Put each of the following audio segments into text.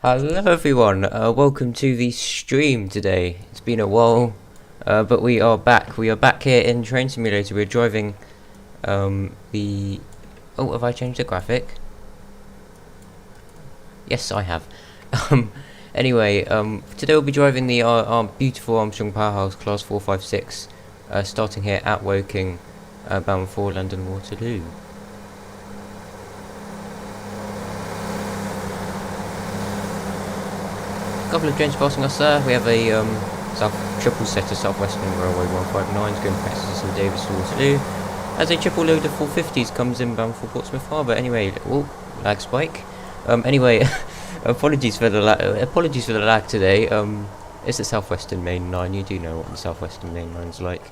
Hello everyone, welcome to the stream today. It's been a while, but we are back. We are back here in Train Simulator. We're driving the... Oh, have I changed the graphic? Yes, I have. Anyway, today we'll be driving the our beautiful Armstrong Powerhouse Class 456, starting here at Woking, bound for London Waterloo. Couple of trains passing us there. We have a triple set of South Western Railway-liveried going past us in Davis to Waterloo, as a triple load of 450s comes inbound for Portsmouth Harbour. Anyway, oh, lag spike. Anyway, apologies for the lag today. It's the South Western Main Line. You do know what the South Western Main Line's like.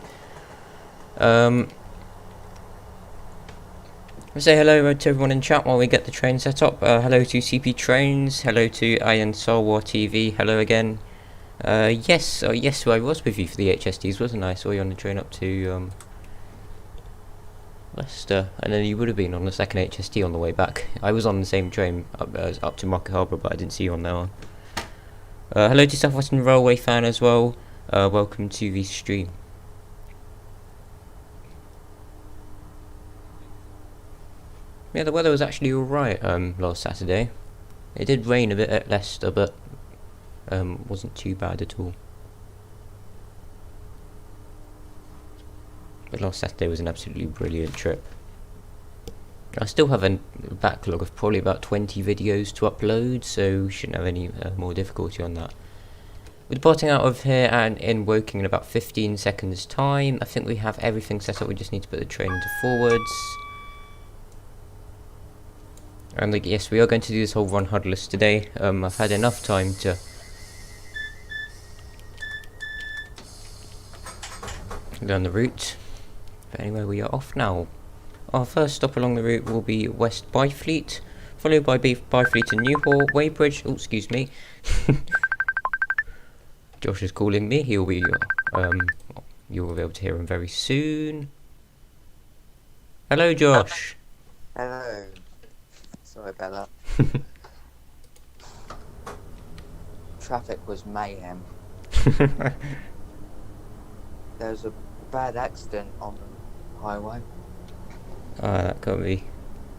We'll say hello to everyone in chat while we get the train set up. Hello to CP Trains, hello to Ian Salwar TV, hello again. Yes, I was with you for the HSDs, wasn't I? Saw you on the train up to Leicester, and then you would have been on the second HSD on the way back. I was on the same train up to Market Harbour, but I didn't see you on that one. Hello to South Western Railway fan as well. Welcome to the stream. Yeah, the weather was actually alright last Saturday. It did rain a bit at Leicester, but wasn't too bad at all. But last Saturday was an absolutely brilliant trip. I still have a backlog of probably about 20 videos to upload, so shouldn't have any more difficulty on that. We're departing out of here and in Woking in about 15 seconds time. I think we have everything set up, we just need to put the train into forwards. And yes, we are going to do this whole run huddleless today. I've had enough time to learn the route. But anyway, we are off now. Our first stop along the route will be West Byfleet, followed by Byfleet and Newport, Weybridge. Oh, excuse me. Josh is calling me. He'll be you will be able to hear him very soon. Hello, Josh. Hello. Sorry about that. Traffic was mayhem. There was a bad accident on the highway. Ah, that can't be.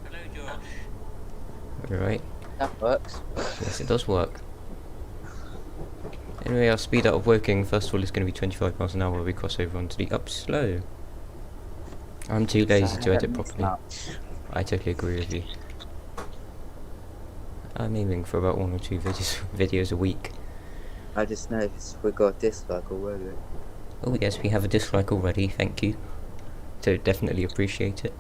Hello, Josh. Alright. That works. Yes, it does work. Anyway, our speed out of Woking, first of all, is going to be 25 miles an hour when we cross over onto the up slow. I'm too lazy to edit properly. I totally agree with you. I'm aiming for about 1 or 2 videos a week. I just noticed we got a dislike already. Oh yes, we have a dislike already, thank you. So definitely appreciate it.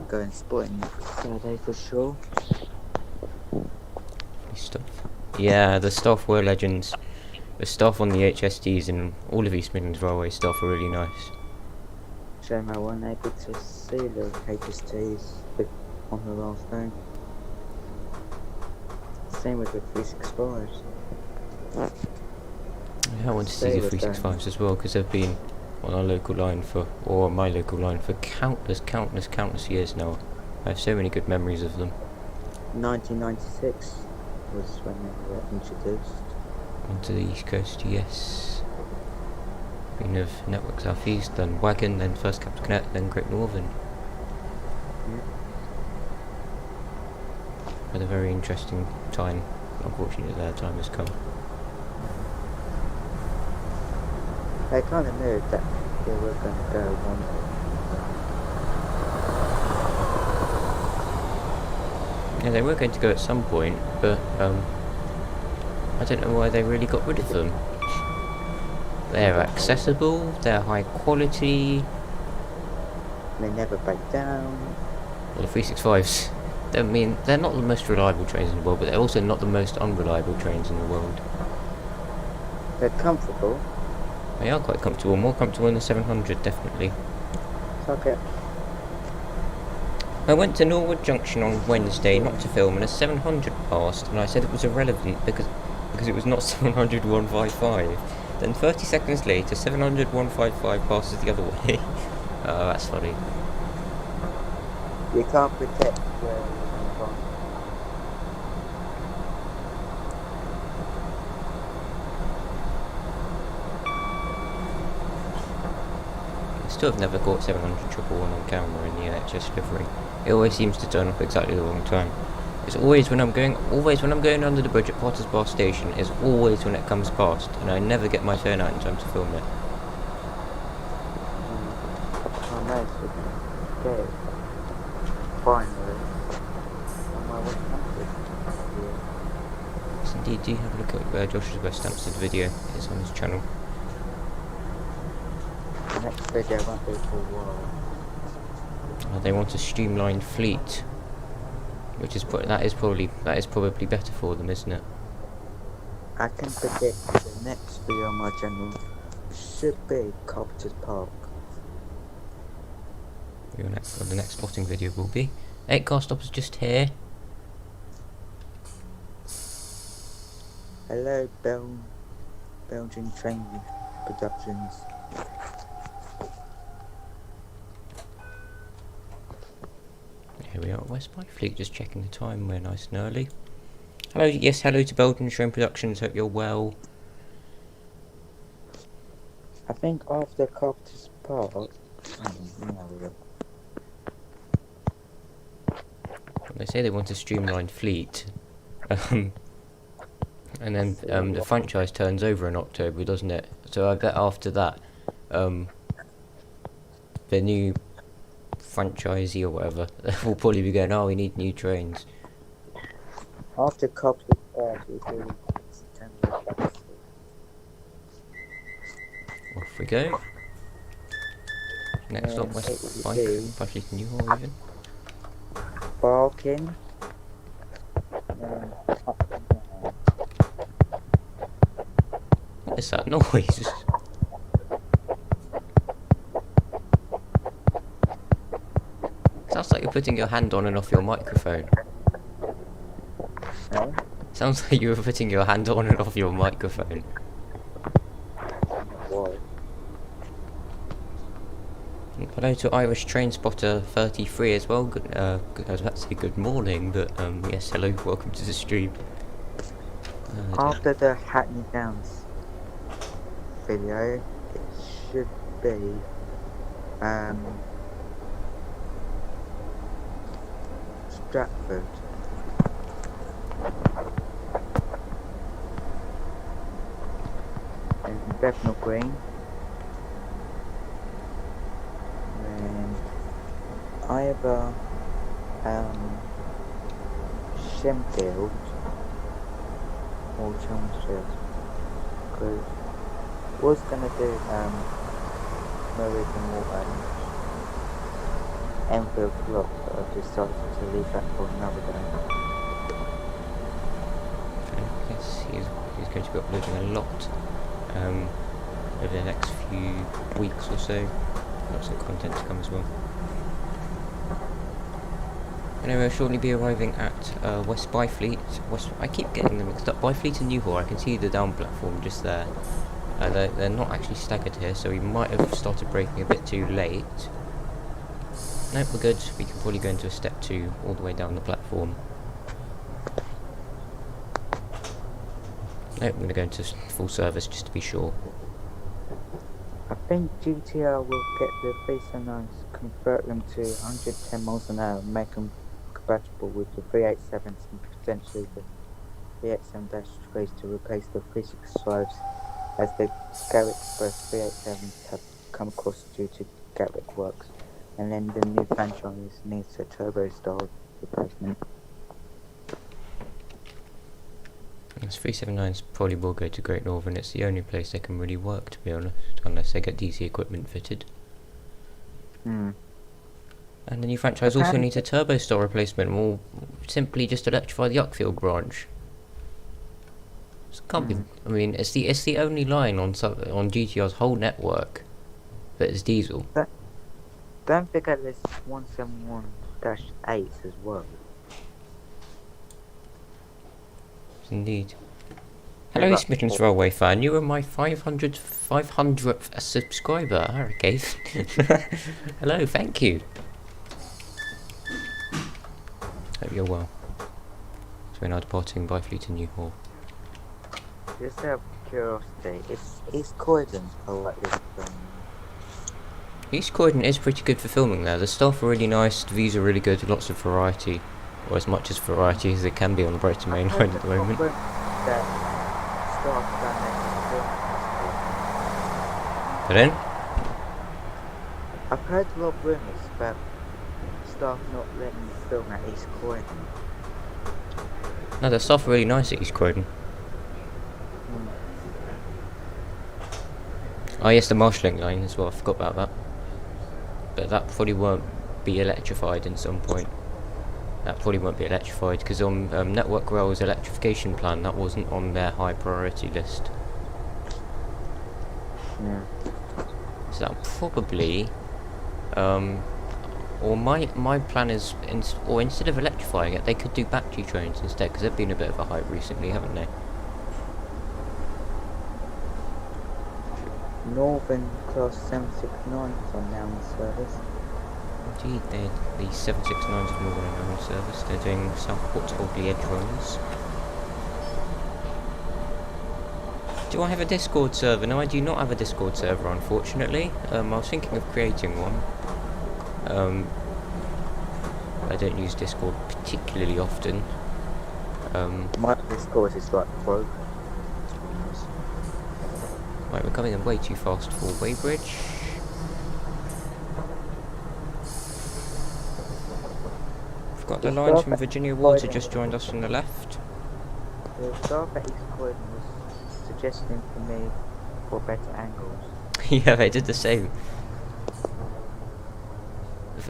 Going spotting Saturday for sure. Stuff. Yeah, the staff were legends. The staff on the HSDs and all of East Midlands Railway staff were really nice. Shame I wasn't able to see the HSTs on the last day. Same with the 365s. Yeah, I want to see the 365s as well, because they've been on our local line or my local line for countless years now. I have so many good memories of them. 1996 was when they were introduced. Onto the East Coast, yes. Been of Network South East, then Wagon, then First Capital Connect, then Great Northern. Had a very interesting time. Unfortunately, their time has come. They kind of knew that they were going to go one. Yeah, they were going to go at some point, but I don't know why they really got rid of them. They're accessible, they're high quality. They never break down. Well, the 365s, I mean, they're not the most reliable trains in the world, but they're also not the most unreliable trains in the world. They're comfortable. They are quite comfortable, more comfortable than the 700, definitely. Fuck it. I went to Norwood Junction on Wednesday not to film, and a 700 passed, and I said it was irrelevant because it was not 700 155. Then 30 seconds later, 700 155 passes the other way. Oh, that's funny. You can't protect where you're from. I still have never caught 700 triple one on camera in the NHS livery. It always seems to turn up exactly the wrong time. It's always when I'm going under the bridge at Potter's Bar Station. It's always when it comes past, and I never get my turn out in time to film it. Oh, nice. Okay. Finally. On my way to Yes, indeed, do have a look at Josh's West Hampstead video. It's on his channel. the next video won't be for a while. They want a streamlined fleet, which is that is probably better for them, isn't it? I can predict the next video on my channel should be Carpenter's Park. The next spotting video will be 8 car stoppers just here. Hello, Belgian Train Productions. Here we are at West Byfleet, just checking the time. We're nice and early. Hello, yes, hello to Belgian Train Productions. Hope you're well. I think after Carpenter's Park. They say they want a streamlined fleet, and then the franchise turns over in October, doesn't it? So I bet after that, the new franchisee or whatever will probably be going, oh, we need new trains. After Carpenter's Park, it will be September. Off we go. Next up, West Byfleet and Newhall even. Barking. What is that noise? Sounds like you're putting your hand on and off your microphone. No? Sounds like you were putting your hand on and off your microphone. Why? Hello to Irish Train Spotter 33 as well. Good, I was about to say good morning, but yes, hello, welcome to the stream. After the Hackney Downs video, it should be Stratford. And Bethnal Green. And either Shenfield or Chelmsford. Because was gonna do Murray and Water Enfield Clock, but I've decided to leave that for another day. Yes, he's going to be uploading a lot over the next few weeks or so. Lots of content to come as well. Anyway, I'll shortly be arriving at West Byfleet. I keep getting them mixed up. Byfleet and Newhall. I can see the down platform just there. They're not actually staggered here, so we might have started braking a bit too late. Nope, we're good. We can probably go into a step 2 all the way down the platform. Nope, I'm going to go into full service just to be sure. I think GTR will get the 379s, convert them to 110 miles an hour, and make them compatible with the 387s and potentially the 387-3s to replace the 365s, as the Garrett Express 387s have come across due to Garrett works, and then the new franchise needs a turbo style replacement. This 379s probably will go to Great Northern. It's the only place they can really work, to be honest, unless they get DC equipment fitted. And the new franchise also needs a turbo style replacement, and will simply just electrify the Uckfield branch. So it can't be. I mean, it's the only line on GTR's whole network that is diesel. Don't forget there's 171-8s as well. Indeed. Hello, Smitten's Railway fan. You are my 500th subscriber. Okay. Hello, thank you. you're well. So we're now departing by Fleet and Newhall. Just out of curiosity, is Croydon alright with East Croydon is pretty good for filming there. The staff are really nice, the views are really good, lots of variety. Or as much as variety as there can be on the Brighton Main Line at the moment. That staff down But then? I've heard a lot of rumours about staff not letting you film at East Croydon. No, the staff are really nice at East Croydon. Oh yes, the Marshalling line as well, I forgot about that. But that probably won't be electrified at some point. That probably won't be electrified because on Network Rail's electrification plan, that wasn't on their high priority list. Yeah. So that probably, or my plan is, instead of electrifying it, they could do battery trains instead because they've been a bit of a hype recently, haven't they? Northern Class 769s are now in service. Indeed, they're the 769s of Northern are now in service. They're doing Southport's Oldley Edge runs. Do I have a Discord server? No, I do not have a Discord server, unfortunately. I was thinking of creating one. I don't use Discord particularly often. My Discord is like broke. Right, we're coming in way too fast for Weybridge. We've got the lines from Virginia Water just joined us from the left. The staff at East Croydon was suggesting for me for better angles. Yeah, they did the same.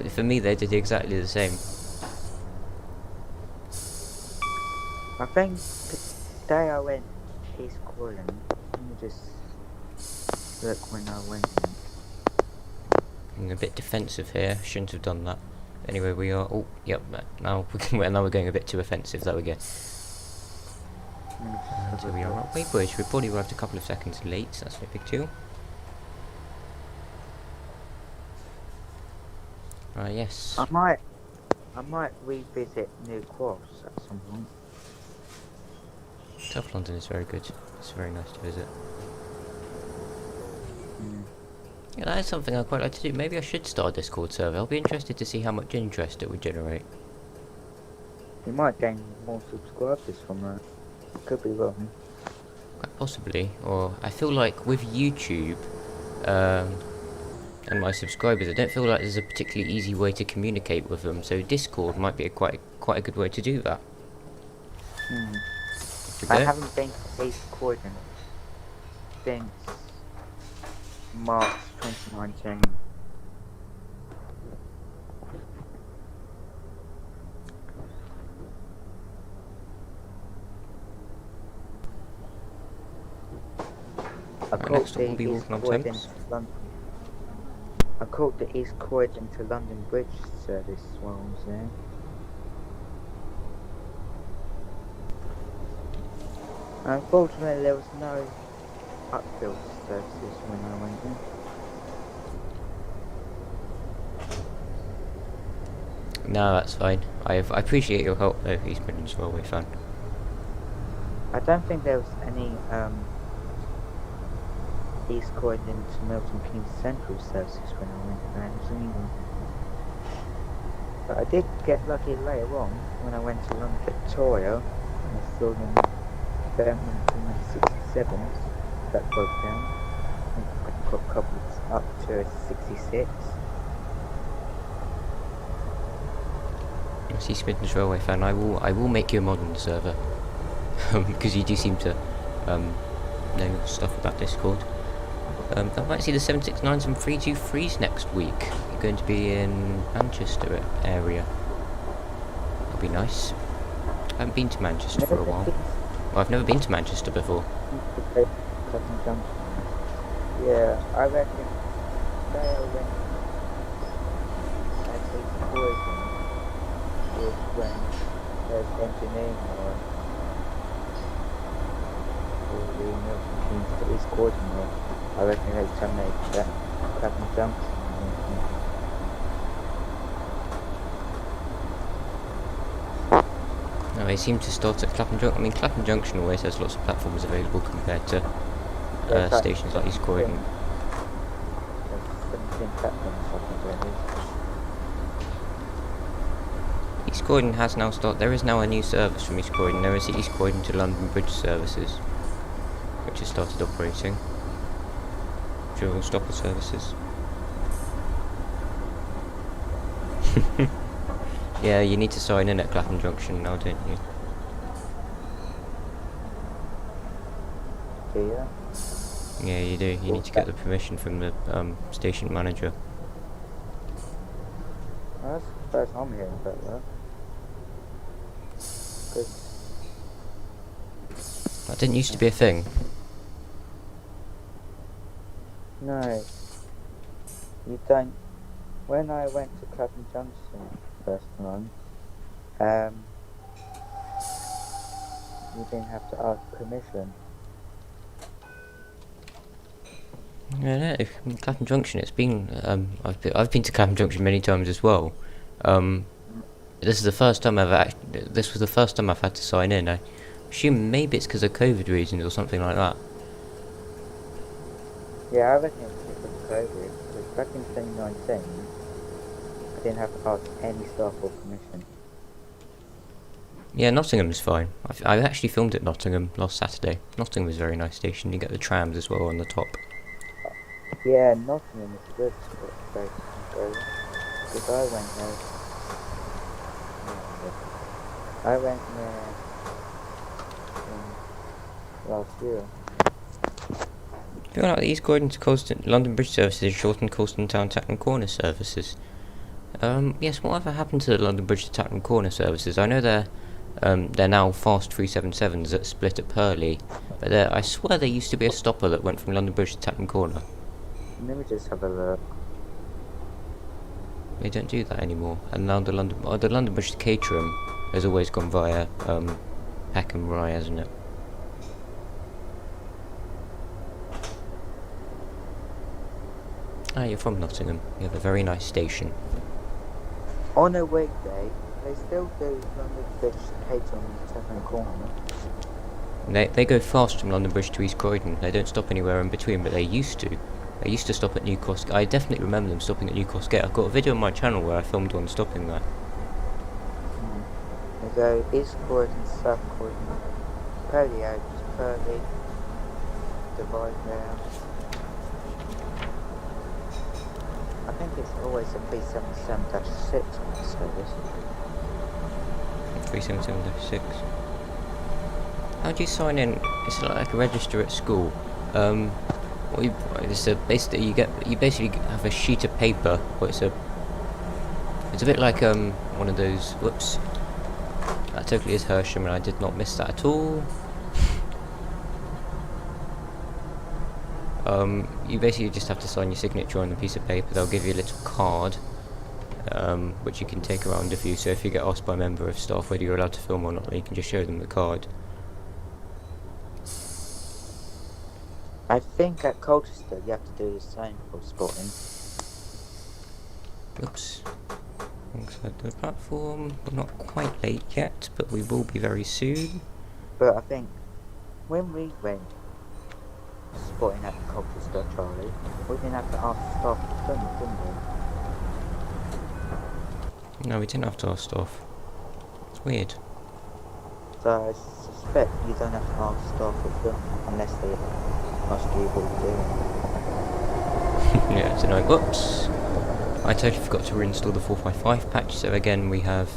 For me, they did exactly the same. I think the day I went East Croydon, let me just look when I went. I'm a bit defensive here. Shouldn't have done that. Anyway, we are. Oh, yep. Now we're going a bit too offensive. There we go. And here we are at Weybridge. We probably arrived a couple of seconds late. So that's no big deal. Yes. I might revisit New Cross at some point. South London is very good. It's very nice to visit. Yeah, that is something I'd quite like to do. Maybe I should start a Discord server. I'll be interested to see how much interest it would generate. You might gain more subscribers from that. Could be wrong. Quite possibly. Or I feel like with YouTube and my subscribers, I don't feel like there's a particularly easy way to communicate with them. So Discord might be quite a good way to do that. I haven't been to East Croydon since March 2019. Next up we'll be walking on Thames. I caught the East Croydon to London Bridge service while I was there. Unfortunately, there was no upfield services when I went there. No, that's fine. I appreciate your help though, East Midlands Railway fan. I don't think there was any East Croydon to Milton Keynes Central services when I went there either. But I did get lucky later on when I went to London Victoria and I saw them Birmingham 67s that broke down. I got coupled up to 66. East Midlands Railway fan, I will make you a mod on the server. Because you do seem to know stuff about Discord. I might see the 769s and 323s next week. You're going to be in Manchester area. That'll be nice. I haven't been to Manchester for a while. Well, I've never been to Manchester before. Clapham Junction. Yeah, I reckon they are when at East Croydon is when there's engineering or the Milton Keynes to East Croydon or I reckon they terminated that Clapham Junction. they seem to start at Clapham Junction. I mean, Clapham Junction always has lots of platforms available compared to stations like East Croydon. There's 17 platforms, I think there is. East Croydon has now started. There is now a new service from East Croydon. There is the East Croydon to London Bridge services, which has started operating. Dual stopper services. Yeah, you need to sign in at Clapham Junction now, don't you? Do you? Yeah, you do. You need to get the permission from the station manager. Well, that's the first I'm hearing about that. 'Cause That didn't used to be a thing. no, you don't. When I went to Clapham Junction first time, you didn't have to ask permission. Yeah, no, Clapham Junction. It's been. I've been to Clapham Junction many times as well. This is the first time this was the first time I've had to sign in. I assume maybe it's because of COVID reasons or something like that. Yeah, I reckon it's because of COVID. Because back in 2019, I didn't have to ask any staff for permission. Yeah, Nottingham's fine. I actually filmed at Nottingham last Saturday. Nottingham is a very nice station. You get the trams as well on the top. Yeah, Nottingham is a good station to go. Because I went there. I went there last year. I feel like the East Croydon to Colston, London Bridge services shortened Colston Town Tatton Corner services. Yes, whatever happened to the London Bridge to Tatton Corner services? I know they're now fast 377s that split at Purley, but I swear there used to be a stopper that went from London Bridge to Tatton Corner. Let me just have a look. They don't do that anymore, and now the London Bridge to Caterham has always gone via Peckham Rye, hasn't it? Ah, you're from Nottingham. You have a very nice station. On a weekday, they still do London Bridge to Caterham and Tatton Corner. They go fast from London Bridge to East Croydon. They don't stop anywhere in between, but they used to. They used to stop at New Cross. I definitely remember them stopping at New Cross Gate. I've got a video on my channel where I filmed one stopping there. They go East Croydon, South Croydon, Purley out, Purley, divide there. I think it's always a 377-6 on the service. 377-6. How do you sign in? It's like a register at school. Basically you basically have a sheet of paper. It's a bit like one of those. Whoops. That totally is Hersham, and I did not miss that at all. You basically just have to sign your signature on the piece of paper. They'll give you a little card, which you can take around with you. So if you get asked by a member of staff whether you're allowed to film or not, you can just show them the card. I think at Colchester you have to do the same for spotting. Oops. Alongside the platform. We're not quite late yet, but we will be very soon. But I think when we went spotting at Colchester, Charlie, we didn't have to ask staff to film it, didn't we? No, we didn't have to ask staff. It's weird. So I suspect you don't have to ask staff to film unless they ask you what you're doing. Yeah, so no, whoops. I totally forgot to reinstall the 455 patch, so again we have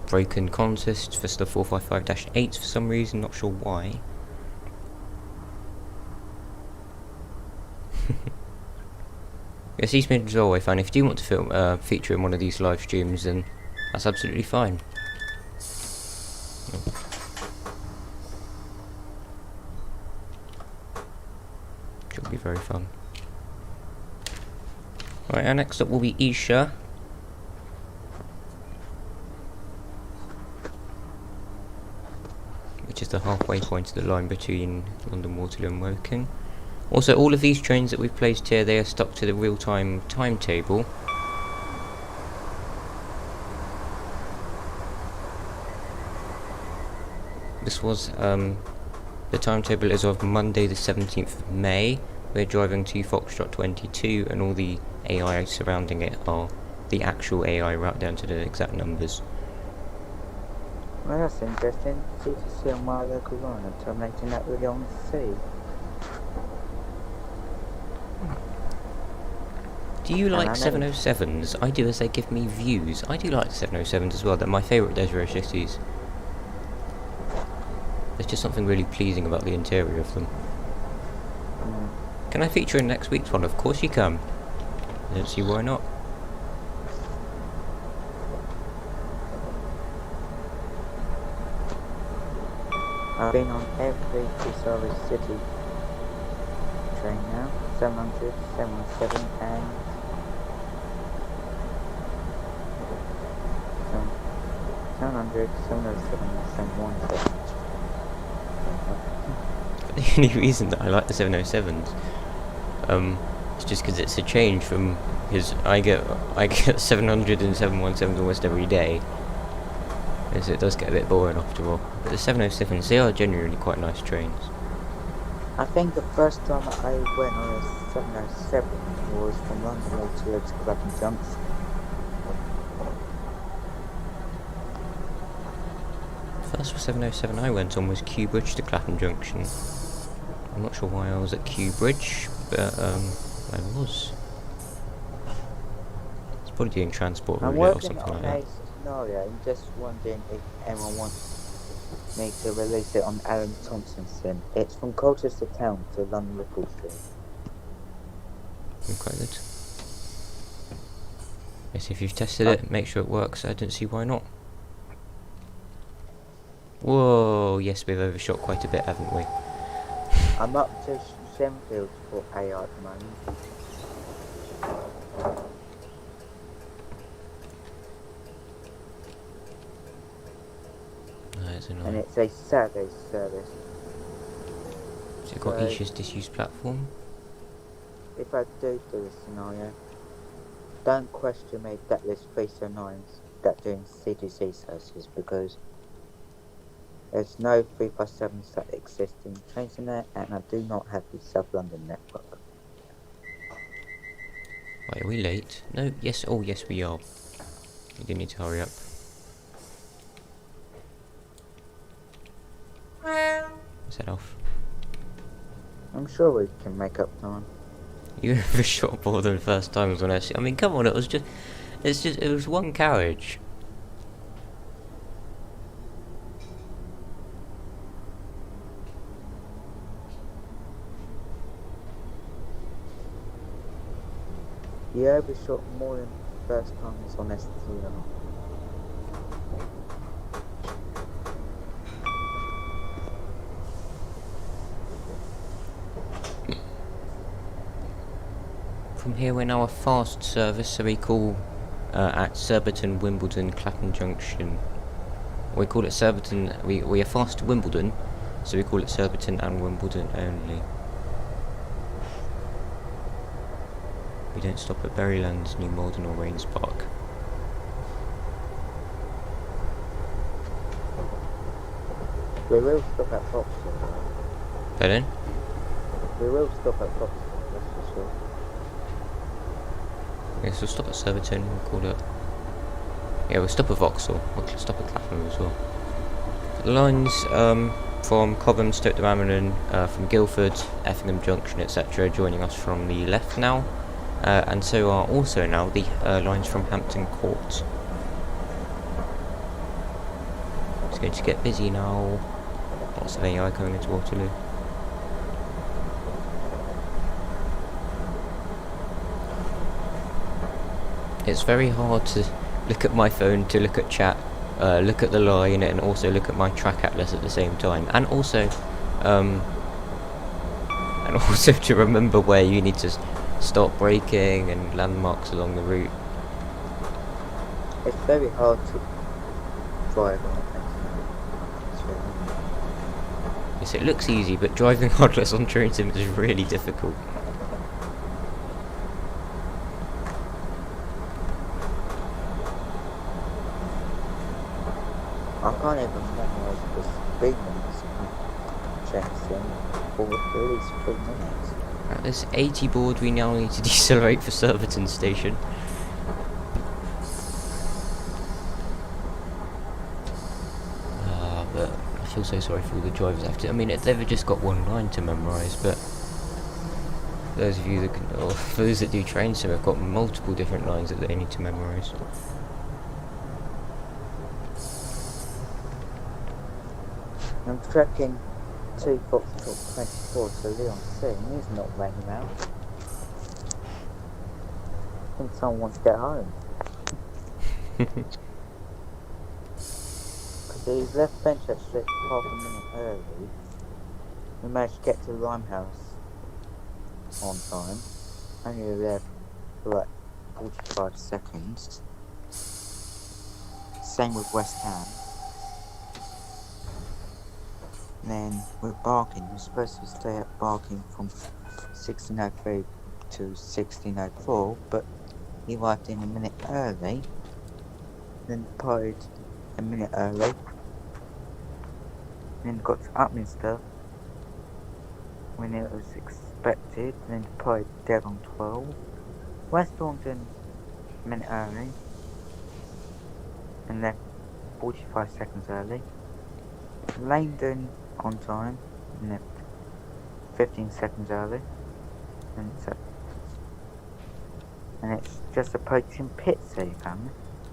broken consist for the 455-8 for some reason, not sure why. Yes, East Midlands Railway fan, if you do want to feature in one of these live streams, then that's absolutely fine. Should be very fun. Right, our next up will be Esher. Which is the halfway point of the line between London Waterloo and Woking. Also, all of these trains that we've placed here, they are stuck to the real-time timetable. This was the timetable is of Monday the 17th of May. We're driving to Foxtrot 22, and all the AI surrounding it are the actual AI right down to the exact numbers. Well, that's interesting. CTC on my local line and terminating that really on the sea. Do you like I know. 707s? I do, as they give me views. I do like 707s as well. They're my favourite Desiree cities. There's just something really pleasing about the interior of them. Can I feature in next week's one? Of course you can. I don't see why not. I've been on every Peterborough city train now. 700, 717 and 700, 707 and 717. The only reason that I like the 707s, it's just because it's a change from his. I get 700 and 717s almost every day, as it does get a bit boring after all. But the 707s, they are genuinely quite nice trains. I think the first time I went on a 707 was from London Waterloo to Clapham Junction. First 707 I went on was Kew Bridge to Clapham Junction. I'm not sure why I was at Kew Bridge, but I was. It's probably doing transport I'm roulette or working something on like a that. scenario and just wondering if anyone wants me to release it on Alan Thompson's sim. It's from Colchester Town to London Waterloo. Quite good. Yes, if you've tested it, make sure it works. I don't see why not. Whoa, yes, we've overshot quite a bit, haven't we? I'm up to Shenfield for AI at the moment. That's And annoying. it's a Saturday service. So you've got So- Isha's disused platform. If I do a scenario, don't question me that there's 309s that doing CTC services, because there's no 357s that exist in Transinet, and I do not have the South London network. Wait, are we late? No, yes, oh yes we are. We do need to hurry up. Set off. I'm sure we can make up time. You overshot more than the first time was when I mean, come on, it was one carriage. You overshot more than the first time was on STR. From here we're now a fast service, so we call at Surbiton, Wimbledon, Clapham Junction. We call it Surbiton, we are fast to Wimbledon, so we call it Surbiton and Wimbledon only. We don't stop at Berrylands, New Malden or Rains Park. We will stop at Foxton. Pardon? We will stop at Foxton, that's for sure. Yes, we'll stop at Surbiton, we'll call it... Yeah, we'll stop at Vauxhall, we'll stop at Clapham as well. The lines from Cobham, Stoke de Mammon, from Guildford, Effingham Junction, etc. joining us from the left now. And so are also now the lines from Hampton Court. It's going to get busy now. Lots of AI coming into Waterloo. It's very hard to look at my phone, to look at chat, look at the line, and also look at my track atlas at the same time. And also to remember where you need to stop braking and landmarks along the route. It's very hard to drive on it. Yes, it looks easy, but driving hardless on train sim is really difficult. I can't even memorise the speed limits Jackson for at least 3 minutes. At this 80 board, we now need to decelerate for Surbiton Station. But I feel so sorry for all the drivers after. I mean, they've just got one line to memorise, but those of you that can, or for those that do train sim, have got multiple different lines that they need to memorise. I'm tracking 2 Foxtrot 24 to Leon C, and he's not running out. I think someone wants to get home. Because he left bench at strip half a minute early. We managed to get to Limehouse on time. Only there for like 45 seconds. Same with West Ham. Then with Barking, we're supposed to stay at Barking from 16:03 to 16:04, but he arrived in a minute early, then departed a minute early, then got to Upminster when it was expected, then departed dead on 12. West London a minute early, and left 45 seconds early. Langdon on time, and left 15 seconds early, and it's just approaching pits here, family.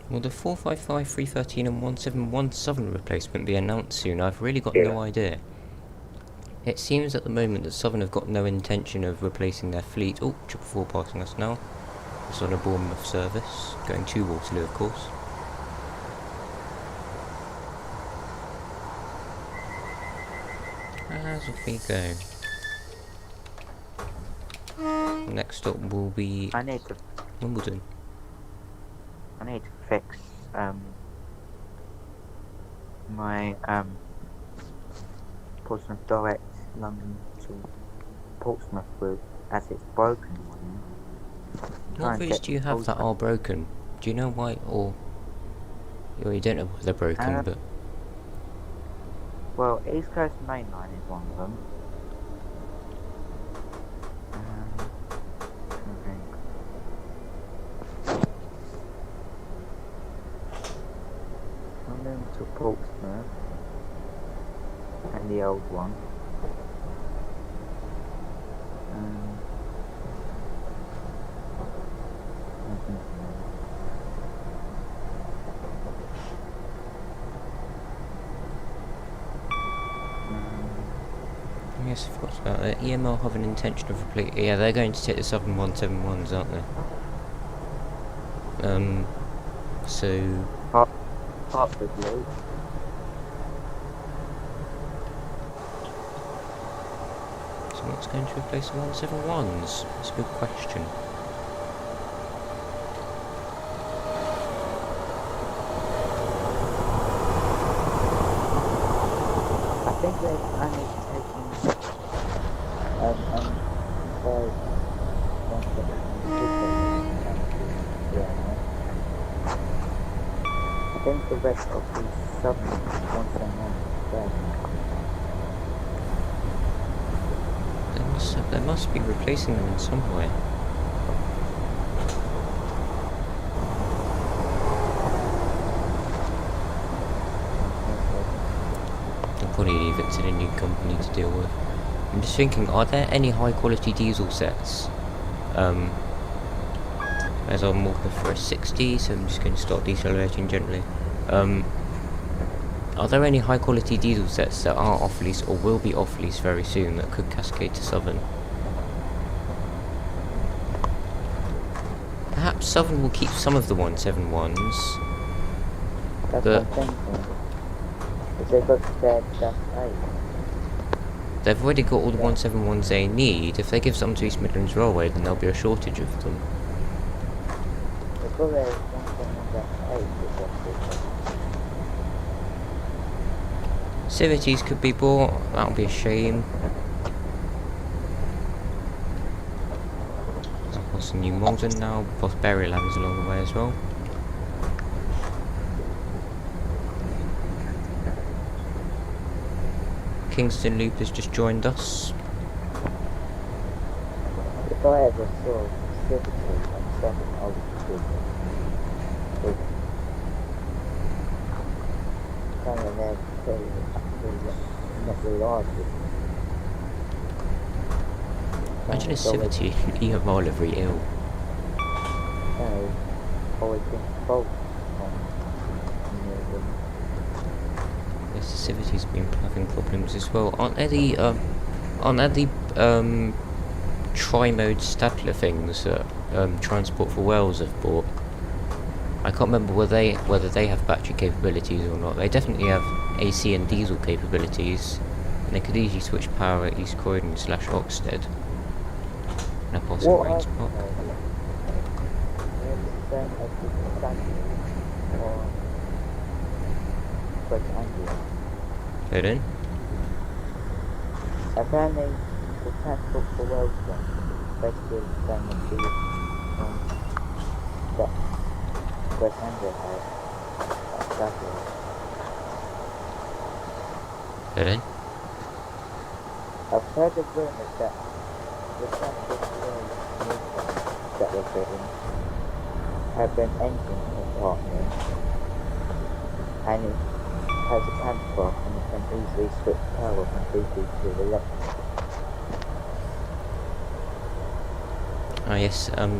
Will the 455, 313 and 171 Southern replacement be announced soon? I've really got no idea. It seems at the moment that Southern have got no intention of replacing their fleet. Oh, 444 passing us now. It's on a Bournemouth service, going to Waterloo of course. As off we go. Next stop will be Wimbledon. I need to fix my Portsmouth direct London to Portsmouth route, as it's broken. What routes do you have that are broken? Do you know why, or you don't know why they're broken, but... Well, East Coast Main Line is one of them. London to Portsmouth, and the old one. Yes, of course about that. EML have an intention of replacing. Yeah, they're going to take the Southern 171s, aren't they? So. Possibly. So what's going to replace the 171s? That's a good question. I think they're only taking I think the rest of the Southern 171 They must be replacing them in some way. I'll probably leave it to the new company to deal with. I'm just thinking, are there any high quality diesel sets? As I'm walking for a 60, so I'm just going to start decelerating gently. Are there any high quality diesel sets that are off lease or will be off lease very soon that could cascade to Southern? Perhaps Southern will keep some of the 171s. That's but what I'm thinking. If they got spare just 8. They've already got all the 171s they need. If they give some to East Midlands Railway, then there'll be a shortage of them. They've got their 171 just 8. Civities could be bought. That'll be a shame. Of course, New Malden now. Berry Land's along the way as well. Kingston Loop has just joined us. If I ever saw Civic on 7, I would be kind of there not reliable. Imagine a Civic EMR livery ill. Always been fault on Yes, the Civic's been having problems as well. Aren't there the tri-mode stapler things that Transport for Wales have bought? I can't remember whether they have battery capabilities or not. They definitely have AC and diesel capabilities, and they could easily switch power at East Croydon / Oxted. And a possible rain spot. Pardon? Apparently, the Transport for Wales one basically the same as the that West Anglia had. Pardon? I've heard of rumours that the Transport for Wales that were building have an engine compartment, and it has a camper and it can easily switch power from DC to electric.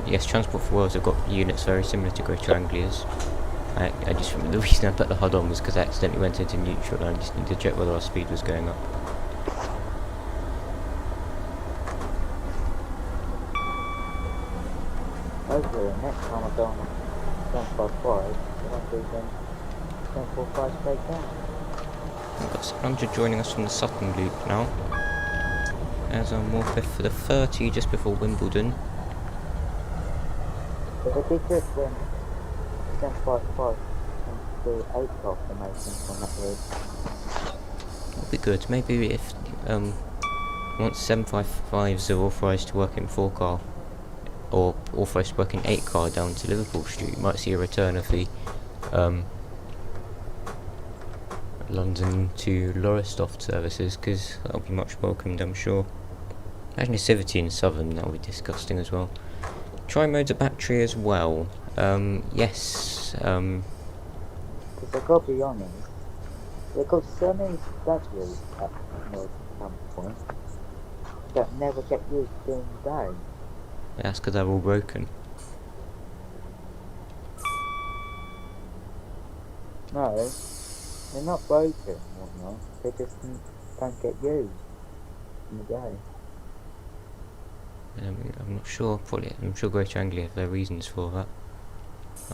Yes, Transport for Wales have got units very similar to Greater Anglia's. I just remember the reason I put the HUD on was because I accidentally went into neutral and I just needed to check whether our speed was going up. Hopefully, next time I go on 755, I won't do then 745 straight down. We've got 700 joining us from the Sutton Loop now. As I'm Morpeth for the 30 just before Wimbledon. It would be good when 755 can do 8 car formations on that route. That'd be good. Maybe if once 755s are authorised to work in 4 car or authorised to work in 8 car down to Liverpool Street, you might see a return of the London to Lowestoft services, because that'll be much welcomed, I'm sure. Imagine a Civic in Southern, that'll be disgusting as well. Tri-mode's a battery as well. Yes. Because I've got to be honest, they've got so many batteries at some point that never get used during the day. That's because they're all broken. No, they're not broken or whatnot, they just don't get used in the day. I'm not sure. I'm sure Greater Anglia have their reasons for that.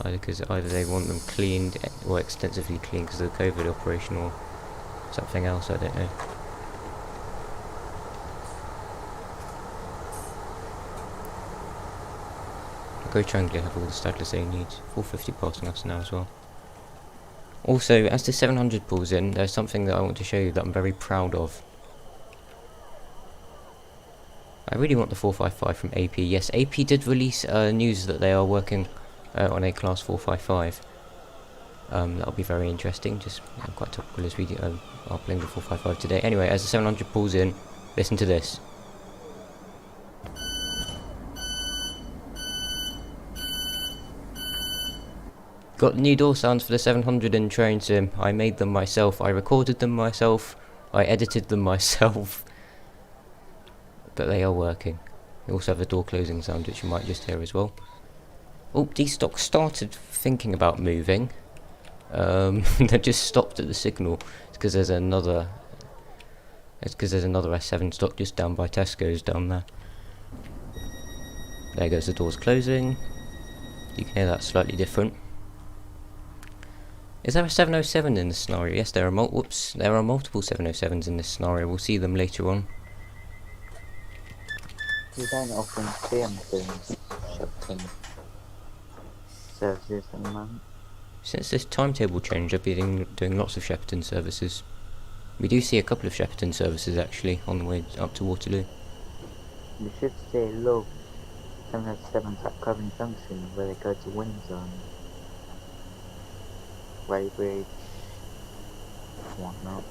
Either they want them cleaned or extensively cleaned because of the COVID operation, or something else. I don't know. Greater Anglia have all the stadlers they need. 450 passing us now as well. Also, as the 700 pulls in, there's something that I want to show you that I'm very proud of. I really want the 455 from AP. Yes, AP did release news that they are working on a Class 455. That'll be very interesting. Just quite topical as we are playing the 455 today. Anyway, as the 700 pulls in, listen to this. Got new door sounds for the 700 in Train Sim. I made them myself. I recorded them myself. I edited them myself. But they are working. They also have a door closing sound, which you might just hear as well. Oh, D-Stock started thinking about moving. They just stopped at the signal. It's because there's another. It's because there's another S7 stock just down by Tesco's down there. There goes the doors closing. You can hear that slightly different. Is there a 707 in this scenario? Yes, there are multiple 707s in this scenario. We'll see them later on. You don't often see them doing Shepton services at the moment. Since this timetable change, I've been doing lots of Shepperton services. We do see a couple of Shepperton services actually on the way up to Waterloo. You should see a lot 707s at Clapham Junction where they go to Windsor and Railway, whatnot.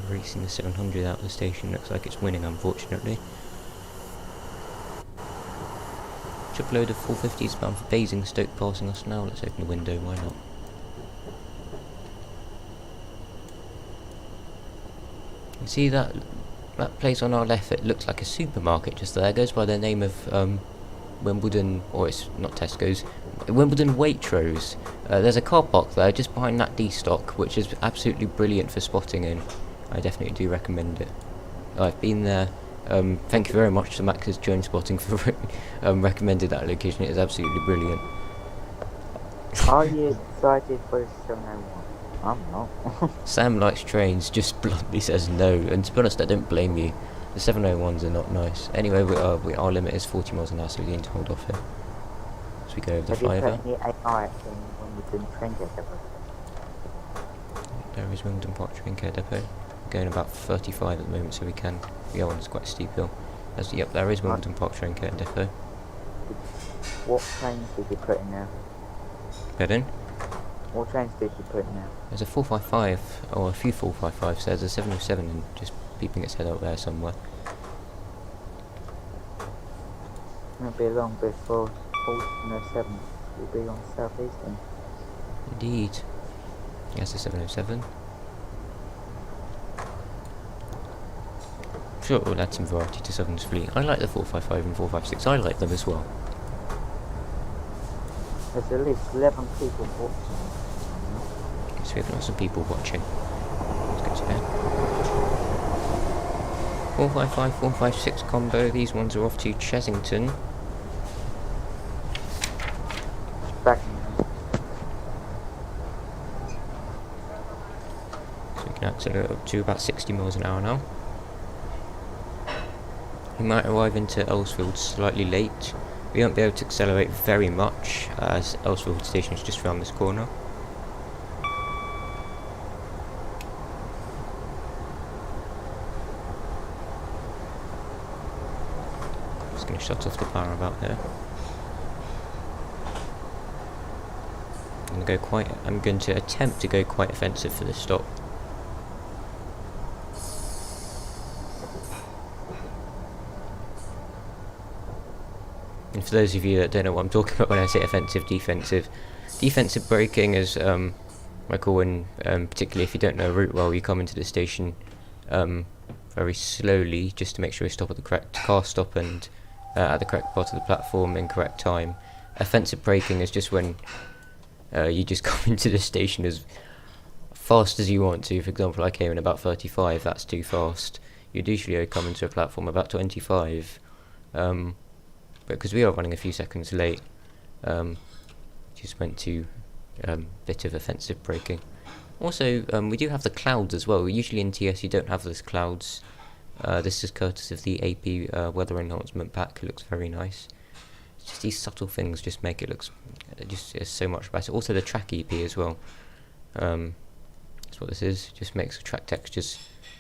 Racing the 700 out of the station, looks like it's winning unfortunately. Triple load of 450s bound for Basingstoke passing us now. Let's open the window, why not? You see that place on our left, it looks like a supermarket just there. It goes by the name of Wimbledon, or it's not Tesco's, Wimbledon Waitrose. There's a car park there just behind that D-stock, which is absolutely brilliant for spotting in. I definitely do recommend it. I've been there. Thank you very much to Max's drone spotting for recommended that location. It is absolutely brilliant. Are you excited for the 701? I'm not. Sam likes trains, just bluntly says no, and to be honest I don't blame you. The 701s are not nice. Anyway, our limit is 40 miles an hour, so we need to hold off here as we go over the flyover. Have you put any AI when we're doing train depot? There is Wimbledon Park train care depot. We're going about 35 at the moment, so we can go on. It's quite a steep hill. Yep, there is Wimbledon Park train care depot. What trains did you put in there? Pardon? What trains did you put in there? There's a 455, or a few 455s. There's a 707 and just peeping its head out there somewhere. It won't be long before 1407 will be on South Eastern. Indeed. Yes, the 707. Sure, we'll add some variety to Southern's fleet. I like the 455 and 456. I like them as well. There's at least 11 people watching. So we have lots of people watching. Let's go to bed. 455, 456 combo. These ones are off to Chesington. Back. So we can accelerate up to about 60 miles an hour now. We might arrive into Ellsfield slightly late. We won't be able to accelerate very much as Ellsfield station is just around this corner. Just going to shut off the power about here. I'm going to attempt to go quite offensive for this stop. And for those of you that don't know what I'm talking about when I say offensive, defensive. Defensive braking is I call when, particularly if you don't know a route well, you come into the station very slowly just to make sure you stop at the correct car stop and at the correct part of the platform in correct time. Offensive braking is just when you just come into the station as fast as you want to. For example, I came in about 35, that's too fast. You'd usually come into a platform about 25. But because we are running a few seconds late, just went to bit of offensive braking. Also, we do have the clouds as well. Usually in TS you don't have those clouds. This is courtesy of the AP weather enhancement pack. It looks very nice. It's just these subtle things just make it look it's so much better. Also the track EP as well. That's what this is. Just makes the track textures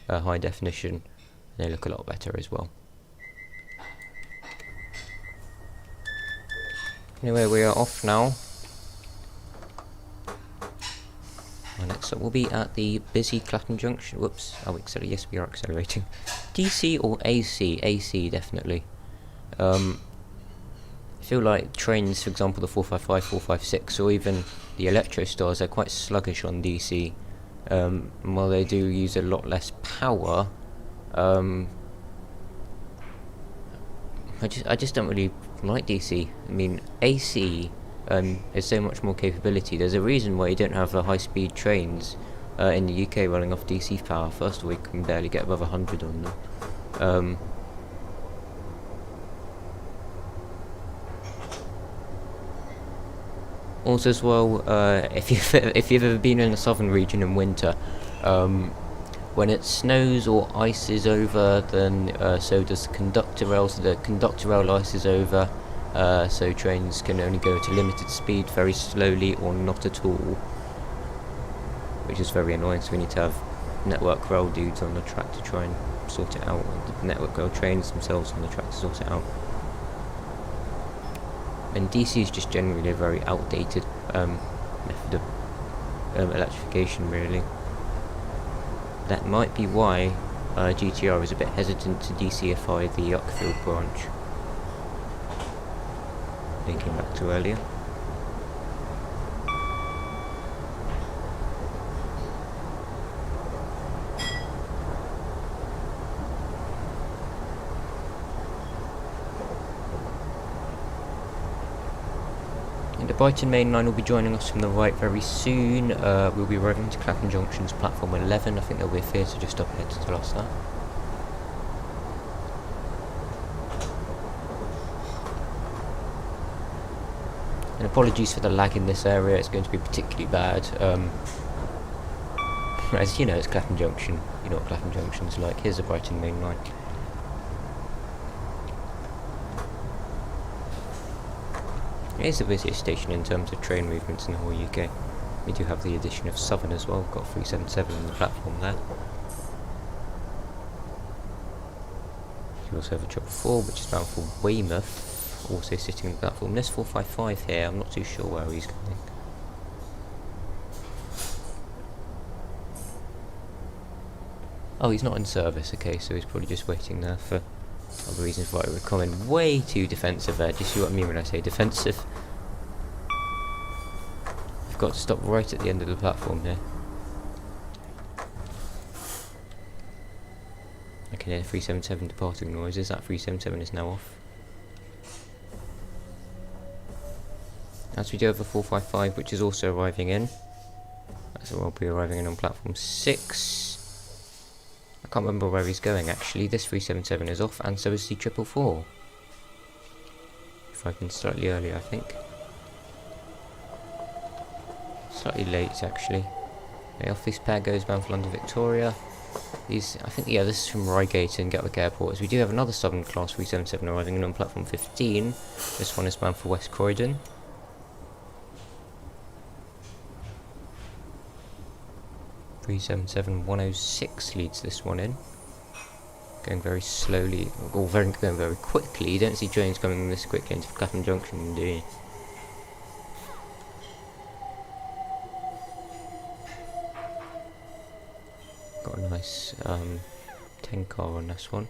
high definition. And they look a lot better as well. Anyway, we are off now. Our next stop will be at the busy Clapham Junction. Whoops, yes, we are accelerating. DC or AC? AC, definitely. I feel like trains, for example, the 455, 456, or even the Electro Stars, they're quite sluggish on DC. And while they do use a lot less power, I just don't really like DC. I mean, AC is so much more capability. There's a reason why you don't have high-speed trains in the UK running off DC power. First of all, we can barely get above 100 on them. Also, as well, if you've ever been in the southern region in winter, when it snows or ices over, then so does the conductor rail. So the conductor rail ices over, so trains can only go to limited speed very slowly or not at all, which is very annoying. So we need to have network rail dudes on the track to try and sort it out, and the network rail trains themselves on the track to sort it out. And DC is just generally a very outdated method of electrification, really. That might be why GTR is a bit hesitant to DCFI the Uckfield branch. Linking back to earlier. The Brighton main line will be joining us from the right very soon. We'll be arriving to Clapham Junction's platform 11. I think there'll be a theatre just up ahead to tell us that. And apologies for the lag in this area, it's going to be particularly bad. As you know, it's Clapham Junction. You know what Clapham Junction's like. Here's the Brighton main line. It is the busiest station in terms of train movements in the whole UK. We do have the addition of Southern as well. We've got 377 on the platform there. You also have a 444 which is bound for Weymouth, also sitting on the platform. There's 455 here, I'm not too sure where he's going. Oh, he's not in service, okay, so he's probably just waiting there for other reasons why we're coming way too defensive there. Do you see what I mean when I say defensive? We've got to stop right at the end of the platform here. I can hear 377 departing noises. That 377 is now off. As we do have a 455 which is also arriving in. So we'll be arriving in on platform 6. I can't remember where he's going actually. This 377 is off and so is the 444. If I've been slightly early I think. Slightly late actually. The off this pair goes bound for London Victoria. These, I think, yeah, this is from Reigate and Gatwick Airport. As we do have another Southern Class 377 arriving in on platform 15. This one is bound for West Croydon. (377-106) leads this one in. Going very slowly, or going very quickly. You don't see trains coming this quickly into Clapham Junction, do you? Got a nice 10 car on this one.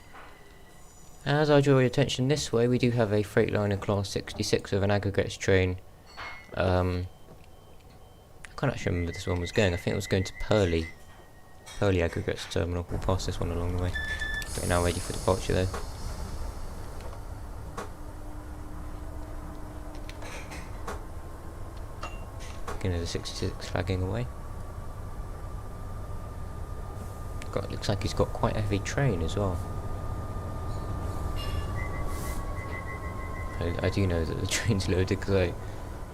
As I draw your attention this way, we do have a Freightliner Class 66 with an aggregates train. I can't actually remember where this one was going. I think it was going to Purley Aggregates Terminal. We'll pass this one along the way. We're now ready for departure though. Beginning of the 66 flagging away. Looks like he's got quite a heavy train as well. I do know that the train's loaded because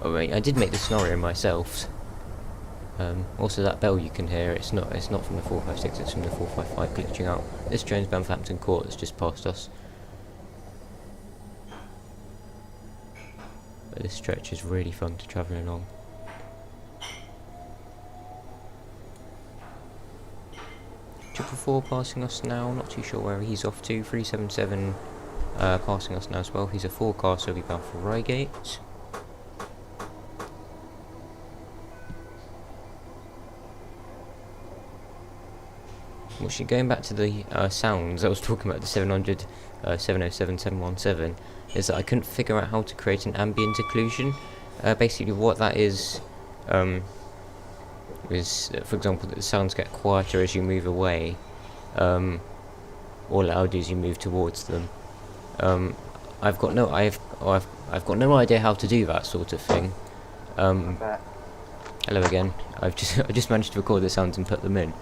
I did make the scenario myself. Also that bell you can hear, it's not from the 456, it's from the 455 glitching out. This train's bound for Hampton Court that's just passed us. But this stretch is really fun to travel along. Triple 4 passing us now, not too sure where he's off to. 377 passing us now as well. He's a 4 car, so he'll be bound for Reigate. Actually, going back to the sounds, I was talking about the 700, 707, 717, is that I couldn't figure out how to create an ambient occlusion. Basically what that is, for example, that the sounds get quieter as you move away, or louder as you move towards them. I've got no idea how to do that sort of thing. Hello again. I just managed to record the sounds and put them in.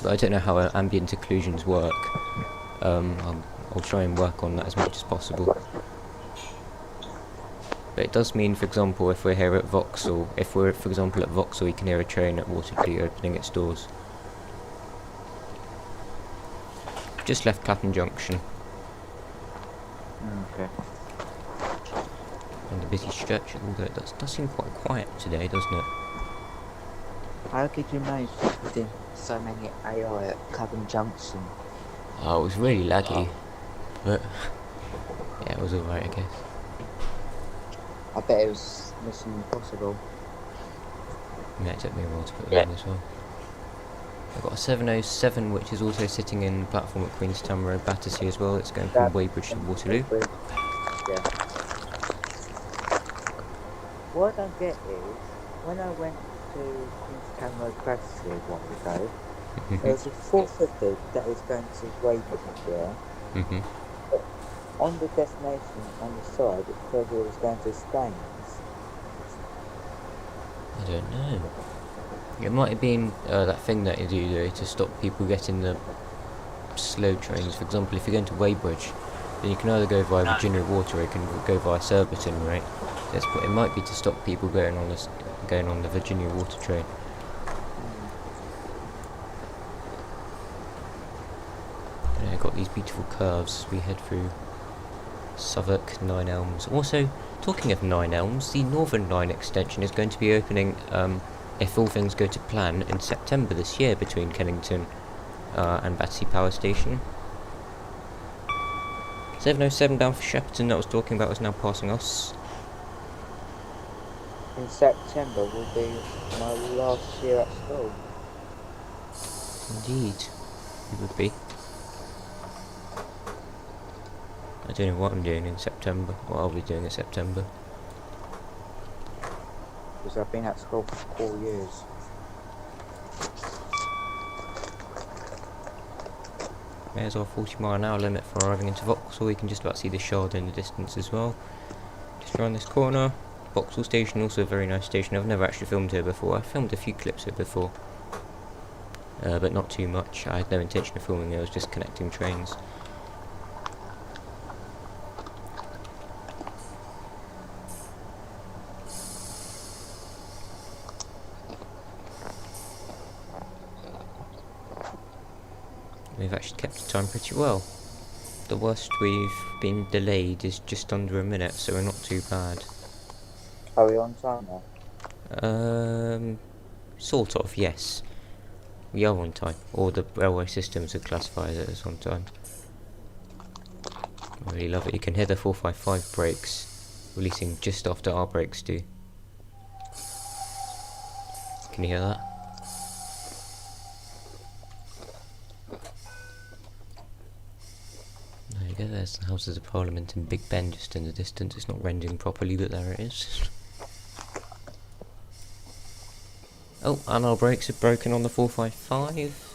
But I don't know how ambient occlusions work. I'll try and work on that as much as possible. But it does mean, for example, if we're here at Vauxhall, for example at Vauxhall, we can hear a train at Waterloo opening its doors. Just left Clapham Junction. Okay. And the busy stretch, although it does seem quite quiet today, doesn't it? How did you manage to put in so many AI at Clapham Junction? Oh, it was really laggy, but yeah, it was alright, I guess. I bet it was Mission Impossible. Yeah, it took me a while to put them in as well. I've got a 707 which is also sitting in the platform at Queenstown Road, Battersea as well. It's going from That Weybridge to Waterloo. Yeah. What I get is, when I went to Queenstown Road Battersea a while ago, there was a 450 that was going to Weybridge, yeah? But on the destination on the side, it said it was going to Staines. I don't know. It might have been that thing that you do though, to stop people getting the slow trains. For example, if you're going to Weybridge, then you can either go via Virginia Water or you can go via Surbiton, right? It might be to stop people going on the Virginia Water train. And I've got these beautiful curves as we head through Southwark, Nine Elms. Also, talking of Nine Elms, the Northern Line extension is going to be opening, if all things go to plan, in September this year between Kennington and Battersea Power Station. 707 down for Shepperton that I was talking about is now passing us. In September will be my last year at school. Indeed, it would be. I don't know what I'm doing in September, what I'll be doing in September. Because I've been at school for 4 years. There's our 40-mile-an-hour limit for arriving into Vauxhall. You can just about see the Shard in the distance as well. Just around this corner. Vauxhall Station, also a very nice station. I've never actually filmed here before. I've filmed a few clips here before, but not too much. I had no intention of filming it, I was just connecting trains. We've actually kept the time pretty well. The worst we've been delayed is just under a minute, so we're not too bad. Are we on time now? Sort of, yes. We are on time, or the railway systems have classified it as on time. I really love it. You can hear the 455 brakes releasing just after our brakes do. Can you hear that? There you go, there's the Houses of Parliament and Big Ben just in the distance. It's not rendering properly, but there it is. Oh, and our brakes are broken on the 455.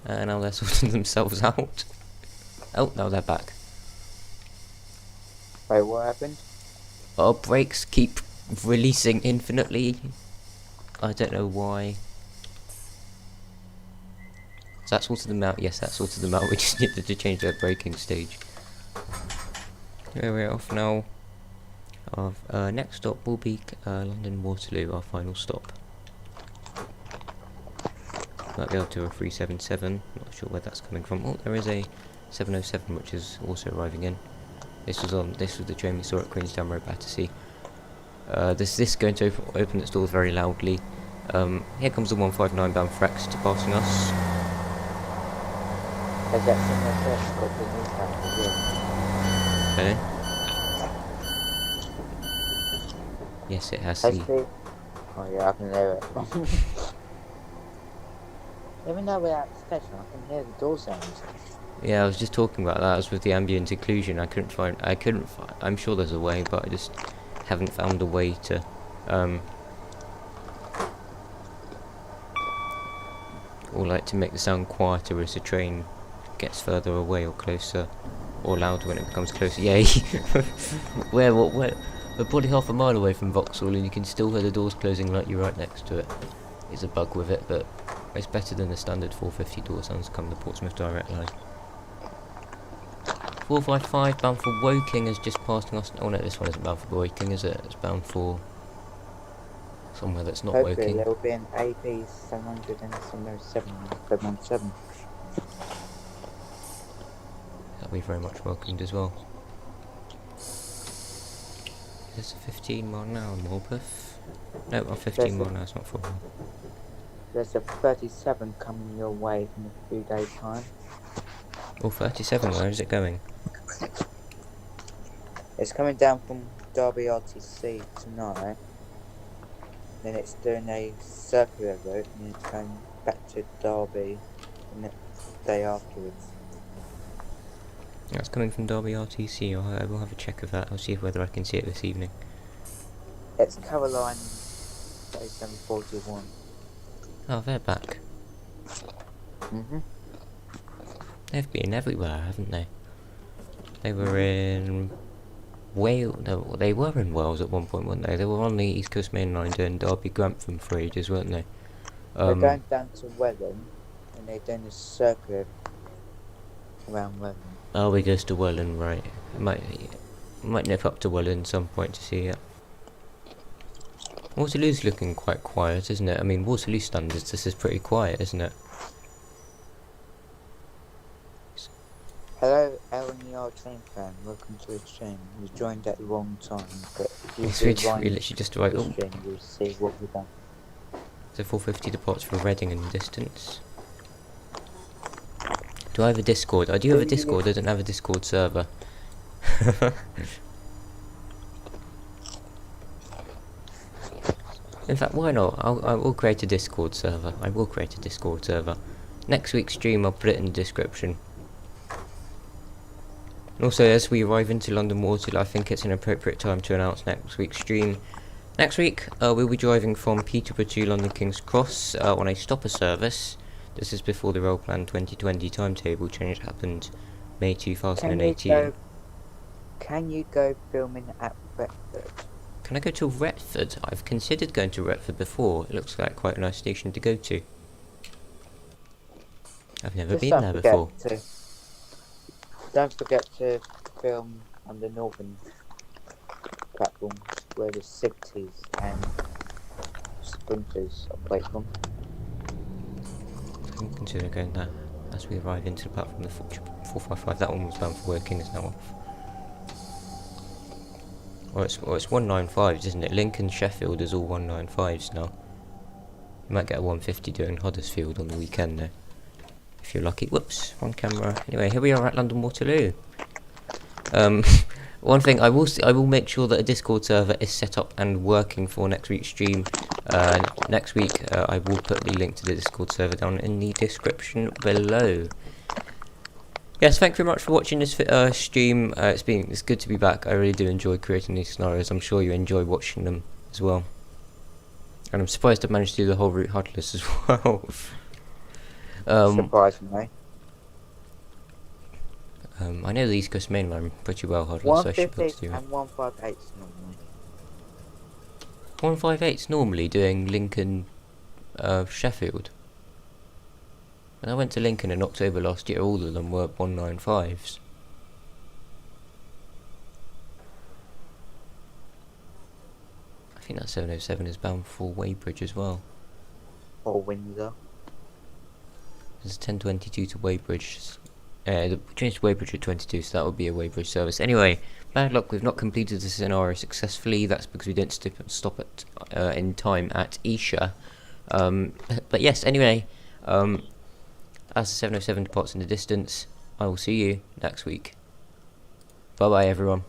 And now they're sorting themselves out. Oh, now they're back. Wait, what happened? Our brakes keep releasing infinitely. I don't know why. So that sorted them out. Yes, that sorted them out. We just needed to change their braking stage. Here we're off now. Our next stop will be London Waterloo, our final stop. Might be able to a 377. Not sure where that's coming from. Oh, there is a 707 which is also arriving in. This was the train we saw at Queenstown Road, Battersea. This is going to open its doors very loudly. Here comes the 159 bound for Exeter passing us. Has that similar got the new town as well? Okay. Yes, it has. Has the... Oh yeah, I can hear it. Even though we're at the station, I can hear the door sounds. Yeah, I was just talking about that. As with the ambient occlusion, I'm sure there's a way, but I just haven't found a way to, or like to make the sound quieter as the train gets further away or closer, or louder when it becomes closer. Yay! We're probably half a mile away from Vauxhall, and you can still hear the doors closing like you're right next to it. It's a bug with it, but it's better than the standard 450 door sounds come the Portsmouth Direct line. 455 bound for Woking is just passing us. Oh no, this one isn't bound for Woking, is it? It's bound for somewhere that's not Hopefully Woking. there will be an AP 700 and 707. That'll be very much welcomed as well. Is this a 15 mile an hour Morpeth? No, a 15 mile an hour, it's not 4 mile. There's a 37 coming your way in a few days' time. Oh, 37, where is it going? It's coming down from Derby RTC tonight. then it's doing a circular route, and it's going back to Derby the next day afterwards. That's coming from Derby RTC. I will have a check of that. I'll see whether I can see it this evening. It's Caroline 3741. Oh, they're back. Mm-hmm. They've been everywhere, haven't they? They were in Wales. No, they were in Wales at one point, weren't they? They were on the East Coast Main Line doing Derby Grantham for ages, weren't they? They're going down to Welland, and they're doing a circuit around Welland. Oh, we goes to Welland, right? Might nip up to Welland some point to see it. Waterloo's looking quite quiet, isn't it? I mean, Waterloo standards, this is pretty quiet, isn't it? Hello, LNER train fan. Welcome to the stream. You joined at the wrong time, but if you Yes, do we join literally just arrived. the Oh, stream, you'll see what we've done. so 450 departs for Reading and distance. Do I have a Discord? I do have a Discord. I don't have a Discord server. In fact, why not? I will create a Discord server. I will create a Discord server. Next week's stream, I'll put it in the description. And also, as we arrive into London Waterloo, I think it's an appropriate time to announce next week's stream. Next week, we'll be driving from Peterborough to London King's Cross on a stopper service. This is before the Rail Plan 2020 timetable change happened May 2018. Can you go filming at Retford? Can I go to Retford? I've considered going to Retford before. It looks like quite a nice station to go to. I've never been there before. Don't forget to film on the northern platforms where the 60s and sprinters operate from. I can consider going there as we arrive into the platform. The 455. That one was bound for working, is now off. Well, it's 195s, isn't it? Lincoln, Sheffield is all 195s now. You might get a 150 doing Huddersfield on the weekend though, if you're lucky. Whoops, wrong camera. Anyway, here we are at London Waterloo. One thing I will make sure that a Discord server is set up and working for next week's stream. Next week, I will put the link to the Discord server down in the description below. Yes, thank you very much for watching this stream. It's good to be back. I really do enjoy creating these scenarios. I'm sure you enjoy watching them as well. And I'm surprised I've managed to do the whole route Huddless as well. Surprisingly. I know the East Coast Main Line pretty well, Huddless, so I should be able to do it. And 158's normally. 158's normally doing Lincoln, Sheffield. When I went to Lincoln in October last year, all of them were 195s. I think that 707 is bound for Weybridge as well. Or Windsor. There's 1022 to Weybridge. The change to Weybridge at 22, so that would be a Weybridge service. Anyway, bad luck, we've not completed the scenario successfully. That's because we didn't stop it in time at Esher. But yes, anyway, as the 707 departs in the distance, I will see you next week. Bye bye everyone.